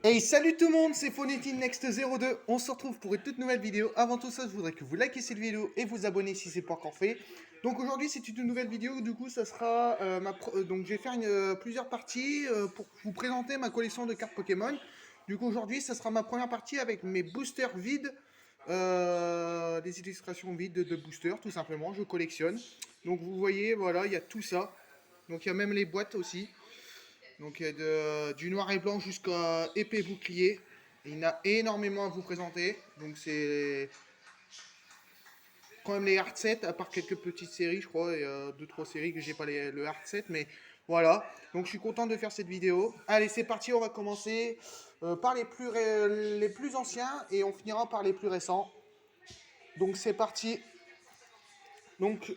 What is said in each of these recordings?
Hey, salut tout le monde, c'est Phonetin Next02. On se retrouve pour une toute nouvelle vidéo. Avant tout ça, je voudrais que vous likez cette vidéo et vous abonnez si c'est pas encore fait. Donc aujourd'hui, c'est une nouvelle vidéo. Du coup, ça sera donc je vais faire plusieurs parties pour vous présenter ma collection de cartes Pokémon. Du coup, aujourd'hui, ça sera ma première partie avec mes boosters vides, des illustrations vides de boosters, tout simplement. Je collectionne. Donc vous voyez, voilà, il y a tout ça. Donc il y a même les boîtes aussi. Donc du noir et blanc jusqu'à épée bouclier. Il y en a énormément à vous présenter. Donc c'est quand même les hard sets, à part quelques petites séries, je crois, et deux trois séries que j'ai pas le hard set, mais voilà. Donc je suis content de faire cette vidéo. Allez, c'est parti, on va commencer par les plus anciens et on finira par les plus récents. Donc c'est parti. Donc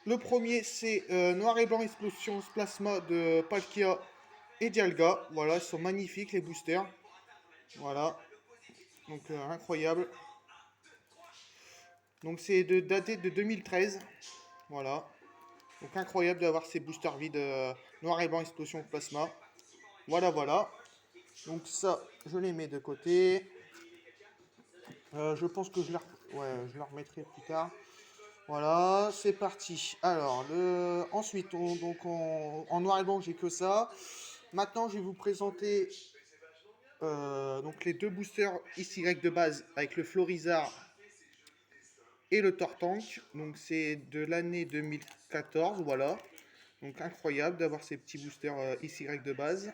le premier c'est noir et blanc explosion plasma de Palkia et Dialga. Voilà, ils sont magnifiques les boosters. Voilà. Donc incroyable. Donc c'est daté de 2013. Voilà. Donc incroyable d'avoir ces boosters vides noir et blanc explosion plasma. Voilà, voilà. Donc ça, je les mets de côté. Je pense que je le remettrai plus tard. Voilà, c'est parti. Alors, ensuite, en noir et blanc, j'ai que ça. Maintenant, je vais vous présenter donc les deux boosters XY de base avec le Florizard et le Tortank. Donc c'est de l'année 2014, voilà. Donc incroyable d'avoir ces petits boosters XY de base.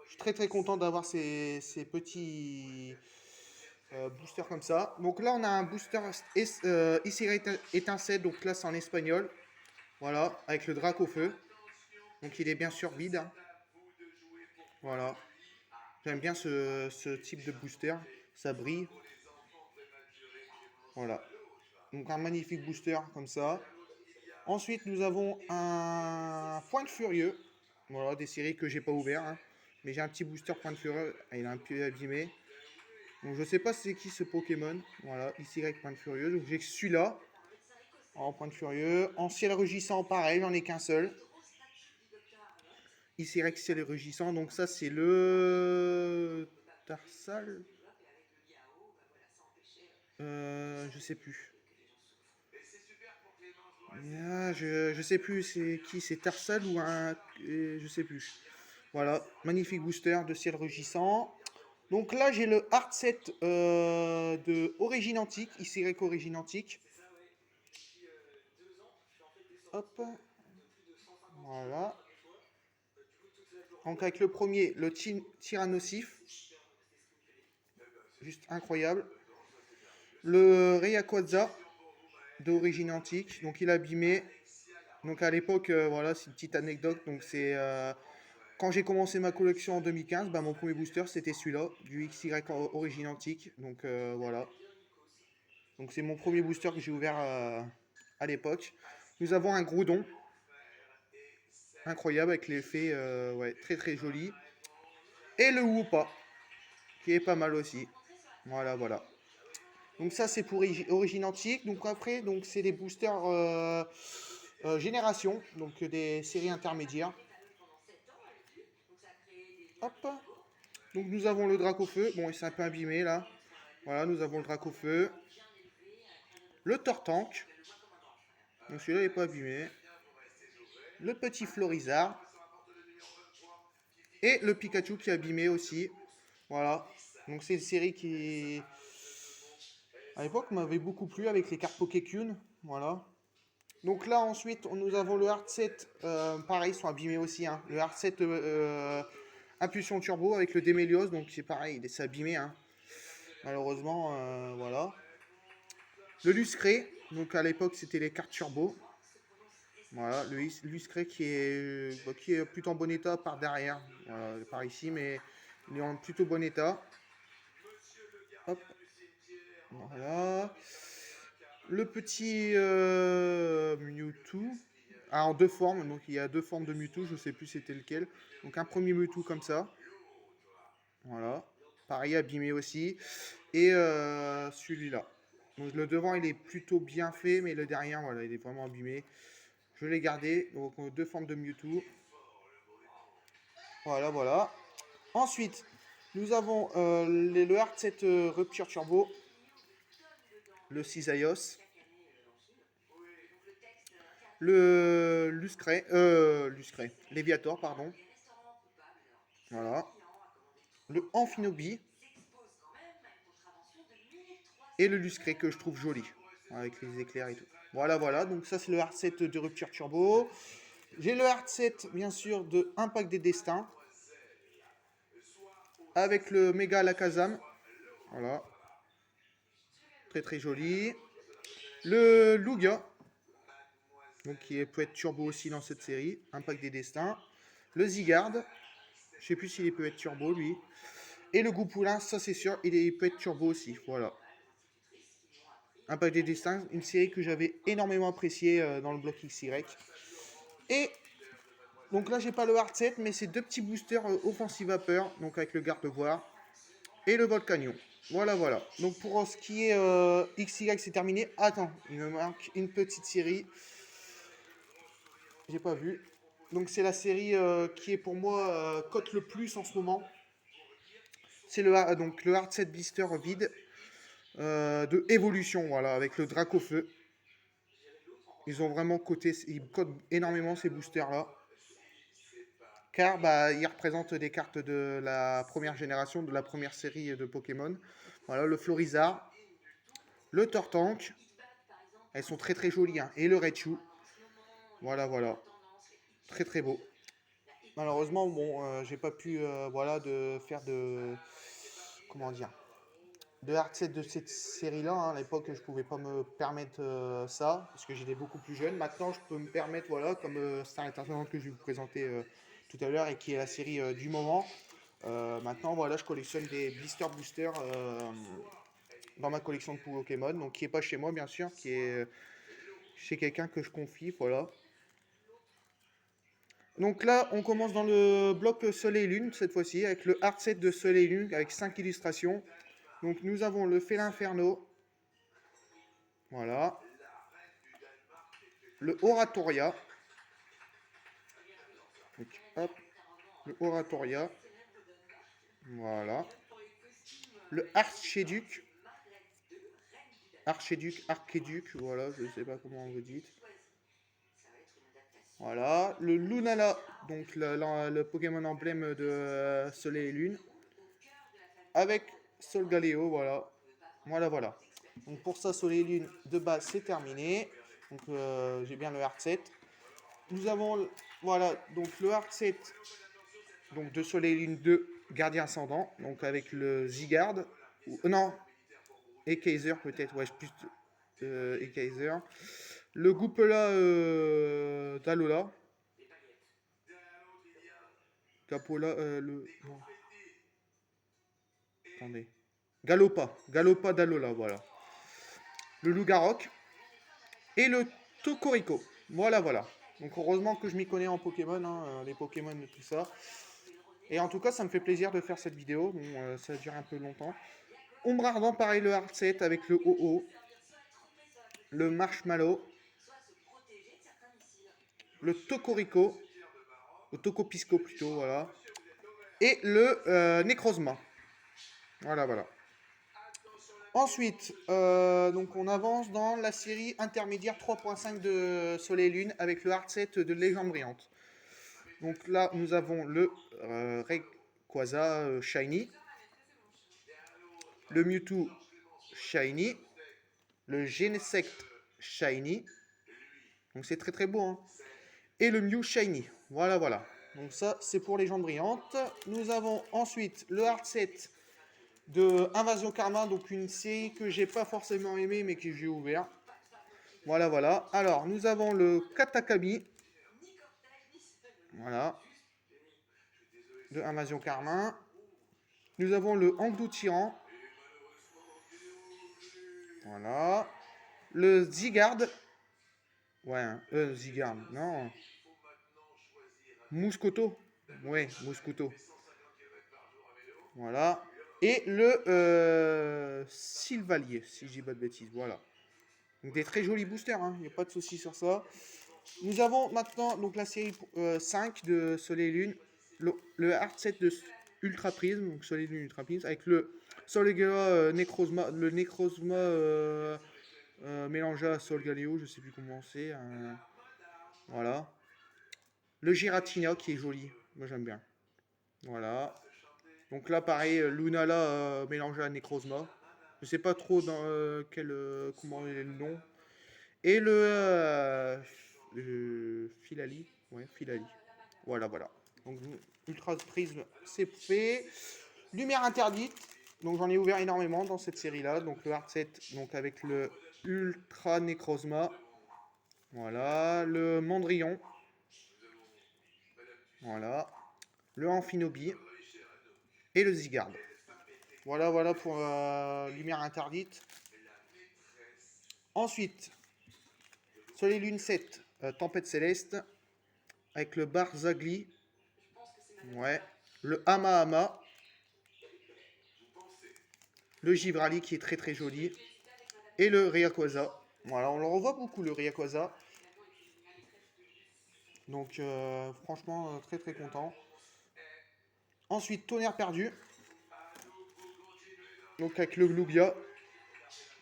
Je suis très très content d'avoir ces petits boosters comme ça. Donc là on a un booster XY étincelle, donc là c'est en espagnol. Voilà, avec le drac au feu. Donc il est bien sûr vide, hein. Voilà. J'aime bien ce type de booster. Ça brille. Voilà. Donc un magnifique booster comme ça. Ensuite, nous avons un Point de Furieux. Voilà, des séries que j'ai pas ouvert, hein. Mais j'ai un petit booster Point de Furieux. Il est un peu abîmé. Donc je sais pas c'est qui ce Pokémon. Voilà, ici avec Point de Furieux. Donc j'ai celui-là. En Point de Furieux. En ciel rugissant, pareil, j'en ai qu'un seul. Ici avec ciel rugissant. Donc ça c'est le Tarsal. Je sais plus. Ah, je sais plus c'est qui, c'est Tarsal ou un. Je sais plus. Voilà, magnifique booster de ciel rugissant. Donc là, j'ai le hard set de Origine Antique, ici Rec Origine Antique. Hop, voilà. Donc avec le premier, le Tyrannosif, juste incroyable. Le Rayquaza d'Origine Antique, donc il est abîmé. Donc à l'époque, voilà, c'est une petite anecdote. Donc c'est quand j'ai commencé ma collection en 2015, bah, mon premier booster c'était celui-là, du XY Origine Antique. Donc voilà. Donc c'est mon premier booster que j'ai ouvert à l'époque. Nous avons un Groudon, incroyable avec l'effet ouais, très très joli. Et le Woopa, qui est pas mal aussi. Voilà, voilà. Donc ça c'est pour Origine Antique. Donc après, donc c'est des boosters génération, donc des séries intermédiaires. Hop. Donc nous avons le Dracofeu. Bon, il s'est un peu abîmé là. Voilà, nous avons le Dracofeu. Le Tortank. Donc celui-là n'est pas abîmé. Le petit Florizard. Et le Pikachu qui est abîmé aussi. Voilà. Donc c'est une série qui, à l'époque, m'avait beaucoup plu avec les cartes Pokécune. Voilà. Donc là, ensuite, nous avons le hard set. Pareil, ils sont abîmés aussi, hein. Le hard set Impulsion Turbo avec le Démélios. Donc c'est pareil, il s'est abîmé, hein. Malheureusement, voilà. Le Luscré. Donc à l'époque, c'était les cartes Turbo. Voilà, le Luscré qui est plutôt en bon état par derrière. Voilà, par ici, mais il est en plutôt bon état. Hop, voilà. Le petit Mewtwo. Ah, en deux formes, donc il y a deux formes de Mewtwo, je sais plus c'était lequel. Donc un premier Mewtwo comme ça. Voilà. Pareil, abîmé aussi. Et celui-là. Donc le devant il est plutôt bien fait, mais le derrière, voilà, il est vraiment abîmé. Je l'ai gardé. Donc deux formes de Mewtwo. Voilà, voilà. Ensuite, nous avons le Hard Set Rupture Turbo, le Cisaios, le Luscray, Léviator, pardon. Voilà. Le Amphinobi. Et le Luscray que je trouve joli, avec les éclairs et tout. Voilà. Donc ça, c'est le Hard Set de Rupture Turbo. J'ai le Hard Set, bien sûr, de Impact des Destins. Avec le Mega Alakazam. Voilà. Très joli. Le Lugia. Donc qui peut être turbo aussi dans cette série. Impact des Destins. Le Zygarde. Je sais plus s'il peut être turbo lui. Et le Goupoulin, ça c'est sûr, il peut être turbo aussi. Voilà. Impact des Destins, une série que j'avais énormément appréciée dans le bloc XY. Et donc là, j'ai pas le Hard Set, mais c'est deux petits boosters offensive vapeur, donc avec le garde-voire et le Volcanion. Voilà. Donc pour ce qui est XY, c'est terminé. Attends, il me manque une petite série. J'ai pas vu. Donc c'est la série qui est pour moi cote le plus en ce moment. C'est le Hard Set Blister vide de évolution, voilà, avec le Dracofeu. Ils ont vraiment coté, ils codent énormément ces boosters là. Car ils représentent des cartes de la première génération, de la première série de Pokémon. Voilà, le Florizard, le Tortank. Elles sont très jolies, hein. Et le Raichu. Voilà. Très beau. Malheureusement, bon, j'ai pas pu de faire de. Comment dire, de hard set de cette série-là. Hein. À l'époque, je pouvais pas me permettre ça, parce que j'étais beaucoup plus jeune. Maintenant, je peux me permettre, voilà, comme Star Entertainment que je vais vous présenter tout à l'heure, et qui est la série du moment. Maintenant, voilà, je collectionne des blister boosters dans ma collection de Pokémon, donc qui est pas chez moi, bien sûr, qui est chez quelqu'un que je confie, voilà. Donc là, on commence dans le bloc Soleil et Lune, cette fois-ci, avec le hard set de Soleil et Lune, avec 5 illustrations. Donc nous avons le Félinferno, voilà, le Oratoria, donc, hop, le Oratoria, voilà, le Archéduc, Archéduc, voilà, je ne sais pas comment vous dites. Voilà, le Lunala, donc le Pokémon emblème de Soleil et Lune, avec Solgaleo, voilà. Donc pour ça, Soleil et Lune de base, c'est terminé. Donc j'ai bien le hard set. Nous avons, voilà, donc le hard set donc de Soleil et Lune 2, Gardien Ascendant, donc avec le Zygarde, non, Ekaiser peut-être, ouais, plus Ekaiser. Le Goupela d'Alola. Capola, non. Attendez. Galopa d'Alola, voilà. Le Loup-Garok. Et le Tocorico. Voilà. Donc heureusement que je m'y connais en Pokémon, hein, les Pokémon et tout ça. Et en tout cas, ça me fait plaisir de faire cette vidéo. Bon, ça dure un peu longtemps. Ombrardant, pareil, le hard set avec le OO. Le Marshmallow. Le Tocorico. Le Tocopisco plutôt, voilà. Et le Necrozma. Voilà. Ensuite, donc on avance dans la série intermédiaire 3.5 de Soleil et Lune avec le hard set de Légende Brillante. Donc là, nous avons le Rayquaza Shiny, le Mewtwo Shiny, le Genesect Shiny, donc c'est très beau, hein. Et le Mew Shiny, voilà. Donc ça, c'est pour Légende Brillante. Nous avons ensuite le hard set de Invasion Karma, donc une série que j'ai pas forcément aimé mais que j'ai ouvert. Voilà. Alors, nous avons le Katakami. Voilà. De Invasion Karma. Nous avons le Angdou Tyran. Voilà. Le Zygarde. Ouais, Zygarde, non. Mouscoto. Ouais, Mouscoto. Voilà. Et le Sylvalier, si je dis pas de bêtises. Voilà. Donc des très jolis boosters, hein. Il n'y a pas de souci sur ça. Nous avons maintenant donc la série 5 de Soleil et Lune. Le hard set de Ultra Prisme, donc Soleil Lune Ultra Prisme, avec le Solgaleo Necrozma, le Necrozma mélangé à Solgaleo, je sais plus comment c'est. Voilà. Le Giratina qui est joli, moi j'aime bien. Voilà. Donc là, pareil, Lunala mélangé à Necrozma. Je sais pas trop dans comment est le nom. Et le Filali. Ouais, Filali. Voilà, voilà. Donc, Ultra Prisme, c'est fait. Lumière interdite. Donc, j'en ai ouvert énormément dans cette série-là. Donc, le Hard Set, donc avec le Ultra Necrozma. Voilà. Le Mandrion. Voilà. Le Amphinobi. Et le Zygarde. Voilà, voilà pour Lumière interdite. Ensuite, Soleil Lune 7, Tempête Céleste, avec le Barzagli, ouais, le Hama Hama, le Givrali qui est très très joli, et le Rayquaza. Voilà, on le revoit beaucoup le Rayquaza. Donc franchement, très très content. Ensuite, Tonnerre perdu, donc avec le Lugia,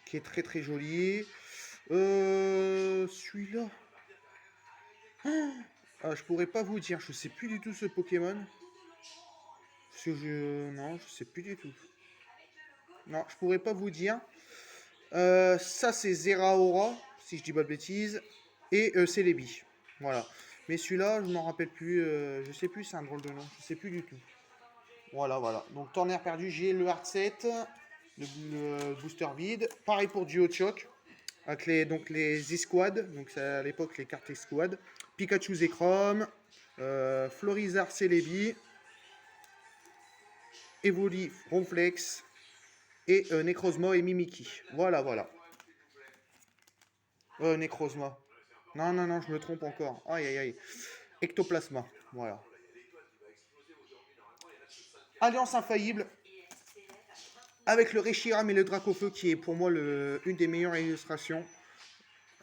qui est très très joli. Celui-là. Ah, je pourrais pas vous dire, je sais plus du tout ce Pokémon. Parce que non, je sais plus du tout. Non, je pourrais pas vous dire. Ça, c'est Zeraora, si je dis pas de bêtises. Et Celebi. Voilà. Mais celui-là, je m'en rappelle plus. Je sais plus, c'est un drôle de nom. Je sais plus du tout. Voilà, voilà. Donc, Tonnerre perdu, j'ai le hard set, le booster vide. Pareil pour Duochoc. Avec les escouades. Donc, c'est à l'époque les cartes escouades. Pikachu Zekrom. Florizard Celebi. Evoli Ronflex. Et Necrozma et Mimiki. Voilà, voilà. Necrozma. Non, non, non, je me trompe encore. Aïe, aïe, aïe. Ectoplasma. Voilà. Alliance infaillible. Avec le Reshiram et le Dracofeu, qui est pour moi une des meilleures illustrations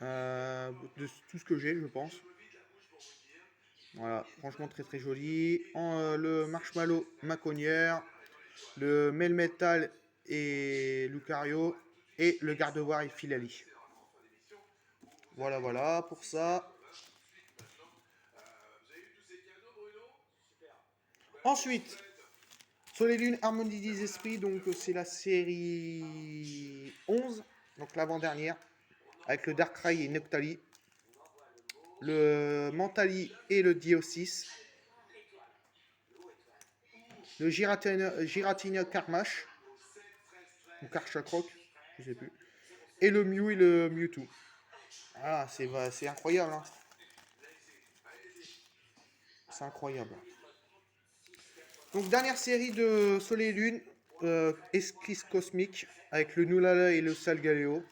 de tout ce que j'ai, je pense. Voilà, franchement très très joli. Le Marshmallow Maconnière, le Melmetal et Lucario, et le Gardevoir et Filali. Voilà, voilà, pour ça. Ensuite, Soleil Lune, Harmonie des Esprits, donc c'est la série 11, donc l'avant-dernière, avec le Darkrai et Noctali, le Mentali et le Diosis, le Giratina Karmash, ou Karchakrok, je sais plus, et le Mew et le Mewtwo. Ah, c'est incroyable, hein. C'est incroyable. Donc, dernière série de Soleil et Lune, Esquisse Cosmique, avec le Nulala et le Salgaleo.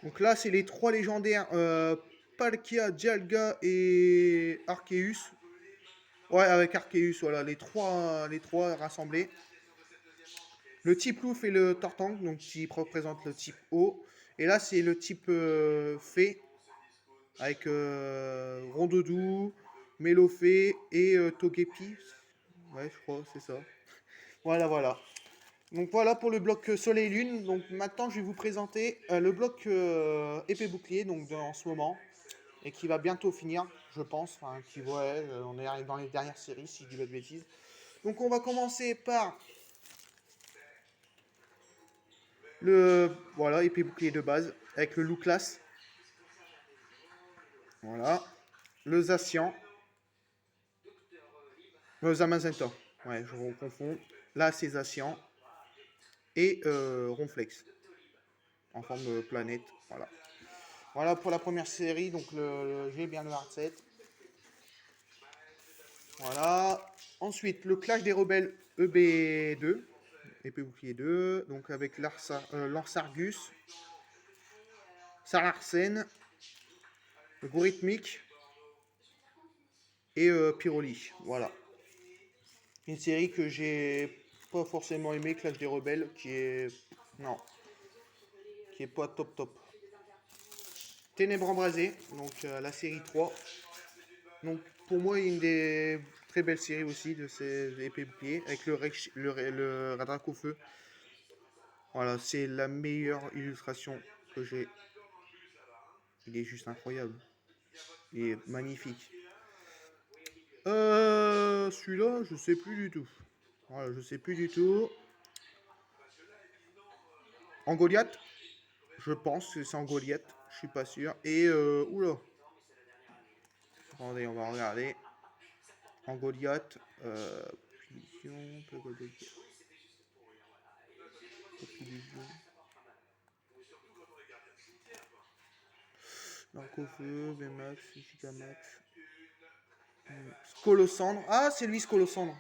Donc là, c'est les trois légendaires, Palkia, Dialga et Arceus. Ouais, avec Arceus, voilà, les trois rassemblés. Le type Louf et le Tortank, donc qui représentent le type eau. Et là, c'est le type fée, avec Rondoudou, Mélofée et Togepi. Ouais, je crois, c'est ça. Voilà, voilà. Donc voilà pour le bloc Soleil Lune. Donc maintenant, je vais vous présenter le bloc épée bouclier, donc en ce moment, et qui va bientôt finir, je pense. Enfin, on est arrivé dans les dernières séries, si je dis pas de bêtises. Donc on va commencer par voilà, épée bouclier de base, avec le Louklas. Voilà. Le Zacian. Zamazenta. Ouais, je confonds. Là, c'est Zacian. Et Ronflex. En forme de planète. Voilà. Voilà pour la première série. Donc, j'ai bien le hard set. Voilà. Ensuite, le Clash des Rebelles EB2. Épée bouclier 2. Donc, avec Larsargus. Sarlarsen. Le Gorithmique. Et Pyroli. Voilà. Une série que j'ai pas forcément aimé, Clash des Rebelles, qui est. Non. Qui est pas top top. Ténèbres embrasées, donc la série 3. Donc pour moi, une des très belle série aussi de ces épées boucliers avec le Drac au feu. Voilà, c'est la meilleure illustration que j'ai. Il est juste incroyable. Il est magnifique. Celui-là, je sais plus du tout. Voilà, je sais plus du tout. En Goliath, je pense que c'est en Goliath. Je suis pas sûr. Et oula. Attendez, on va regarder. En Goliath. Narcofeu, Vmax, Gigamax. Scolosandre. Ah, c'est lui, Scolosandre.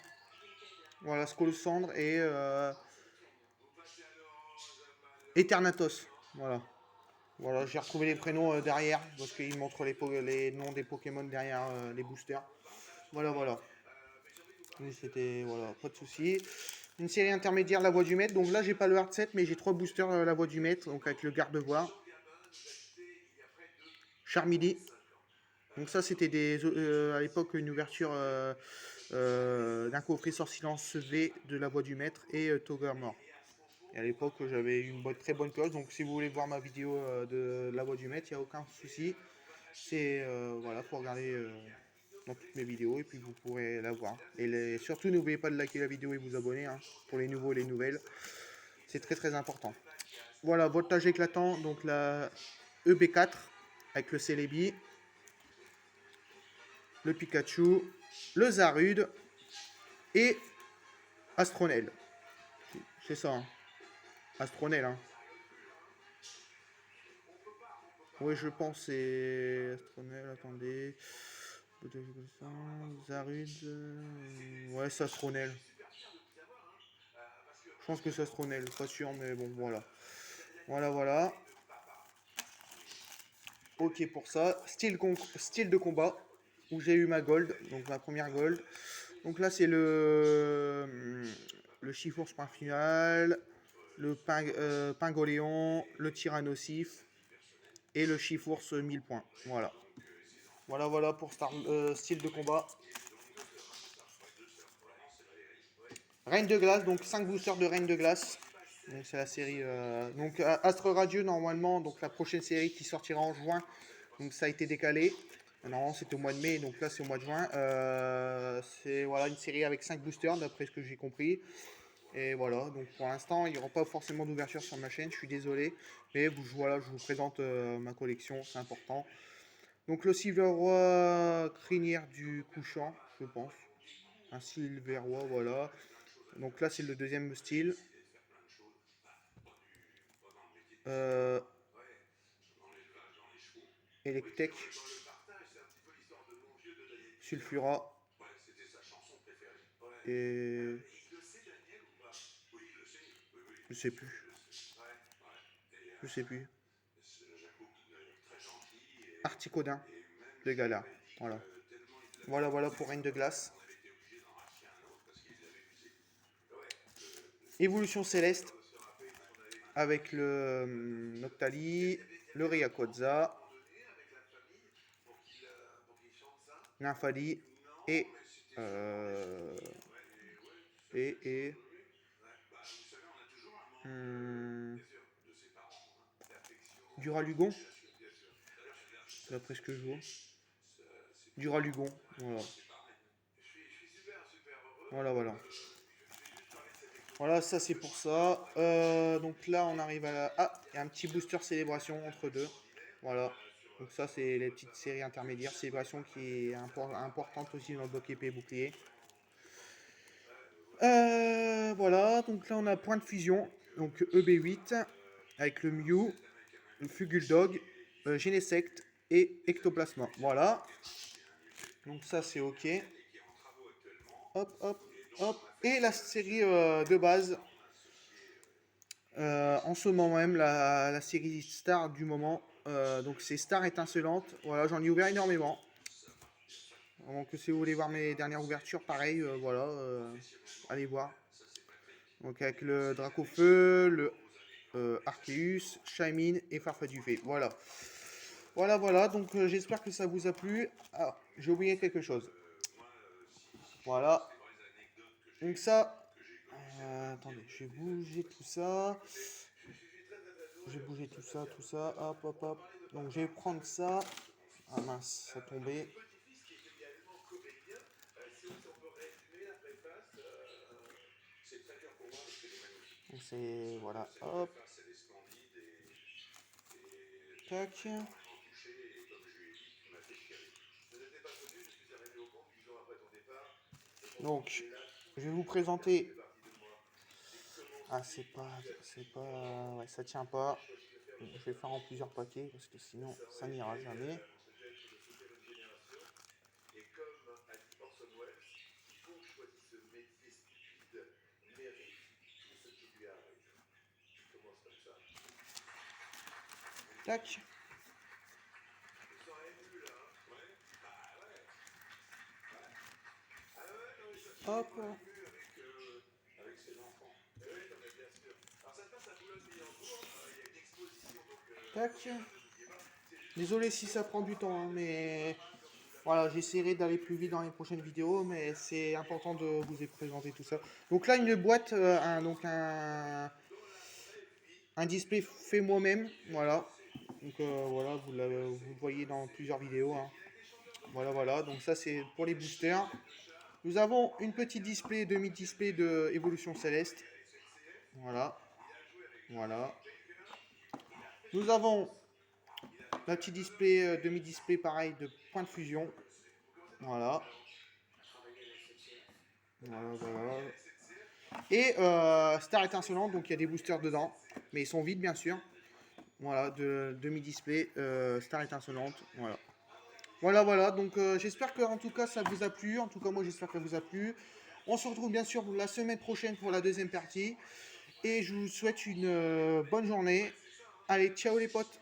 Voilà, Scolosandre et Eternatos. Voilà. Voilà, j'ai retrouvé les prénoms derrière parce qu'ils montrent les noms des Pokémon derrière les boosters. Voilà, voilà. C'était, voilà, pas de souci. Une série intermédiaire, la voix du maître. Donc là, j'ai pas le hard set, mais j'ai 3 boosters, la voix du maître, donc avec le garde-voix. Charmilly. Donc ça, c'était à l'époque une ouverture d'un coffret sort silence V de la voix du maître et Togermore. Et à l'époque, j'avais une très bonne cloche. Donc si vous voulez voir ma vidéo de la voix du maître, il n'y a aucun souci. C'est voilà, faut regarder dans toutes mes vidéos et puis vous pourrez la voir. Et surtout, n'oubliez pas de liker la vidéo et vous abonner hein, pour les nouveaux et les nouvelles. C'est très très important. Voilà, voltage éclatant, donc la EB4 avec le Celebi, le Pikachu, le Zarude et Astronel. C'est ça, hein. Astronel. Hein. Oui, je pense c'est Astronel, attendez. Zarude. Ouais, c'est Astronel. Je pense que c'est Astronel, pas sûr, mais bon, voilà. Voilà, voilà. Ok pour ça. Style de combat, où j'ai eu ma gold, donc ma première gold. Donc là, c'est le Chifours point final, le Pingoléon, le Tyrannosif et le Chifours 1000 points. Voilà. Voilà, voilà pour style de combat. Reine de glace, donc 5 boosters de Reine de glace. Donc c'est la série. Donc Astre Radieux, normalement, donc la prochaine série qui sortira en juin. Donc ça a été décalé. Normalement c'était au mois de mai, donc là c'est au mois de juin. C'est voilà, une série avec 5 boosters d'après ce que j'ai compris. Et voilà, donc pour l'instant il n'y aura pas forcément d'ouverture sur ma chaîne, je suis désolé. Mais voilà, je vous présente ma collection, c'est important. Donc le Silverroi crinière du couchant, je pense. Un Silverroi, voilà. Donc là c'est le deuxième style. Electek, Sulfura et je sais plus. Je sais plus. Articodin de Gala. Voilà. Voilà, voilà pour Reine de Glace. Évolution Céleste avec le Noctali, le Rayquaza, Nymphali et Duralugon, d'après ce que je vois. Duralugon, voilà. Voilà, voilà. Voilà, ça c'est pour ça. Donc là, on arrive à la... Ah, il y a un petit booster célébration entre deux. Voilà. Donc ça, c'est les petites séries intermédiaires. Célébration qui est importante aussi dans le bloc épée bouclier. Voilà, donc là on a point de fusion. Donc EB8 avec le Mew, le Fuguldog, Genesect et Ectoplasma. Voilà. Donc ça c'est ok. Hop, hop, hop. Et la série de base. En ce moment même, la série Star du moment. Donc c'est Star étincelante. Voilà, j'en ai ouvert énormément. Donc si vous voulez voir mes dernières ouvertures, pareil, voilà, allez voir. Donc avec le Dracofeu, le Arceus, Shaymin et Farfetch'd. Voilà. Voilà, voilà. Donc j'espère que ça vous a plu. Ah, j'ai oublié quelque chose. Voilà. Donc ça, attendez, je vais bouger tout ça. Je vais bouger tout ça, hop, hop, hop. Donc je vais prendre ça. Ah mince, ça tombait. Donc c'est, voilà, hop. Tac. Donc, je vais vous présenter. Ah, ouais, ça tient pas. Donc, je vais faire en plusieurs paquets parce que sinon, ça n'ira jamais. Tac. Hop. Tac. Désolé si ça prend du temps, hein, mais voilà, j'essaierai d'aller plus vite dans les prochaines vidéos, mais c'est important de vous présenter tout ça. Donc là, une boîte, un display fait moi-même, voilà. Donc voilà, vous le voyez dans plusieurs vidéos, hein. Voilà, voilà. Donc ça, c'est pour les boosters. Nous avons une petite display, demi-display de Évolution Céleste. Voilà. Voilà. Nous avons un petit display, demi-display pareil de point de fusion. Voilà. Voilà, voilà. Et Star étincelante, donc il y a des boosters dedans. Mais ils sont vides, bien sûr. Voilà, de demi-display, Star étincelante. Voilà. Voilà, voilà. Donc j'espère que en tout cas ça vous a plu. En tout cas, moi j'espère que ça vous a plu. On se retrouve bien sûr la semaine prochaine pour la deuxième partie. Et je vous souhaite une bonne journée. Allez, ciao les potes.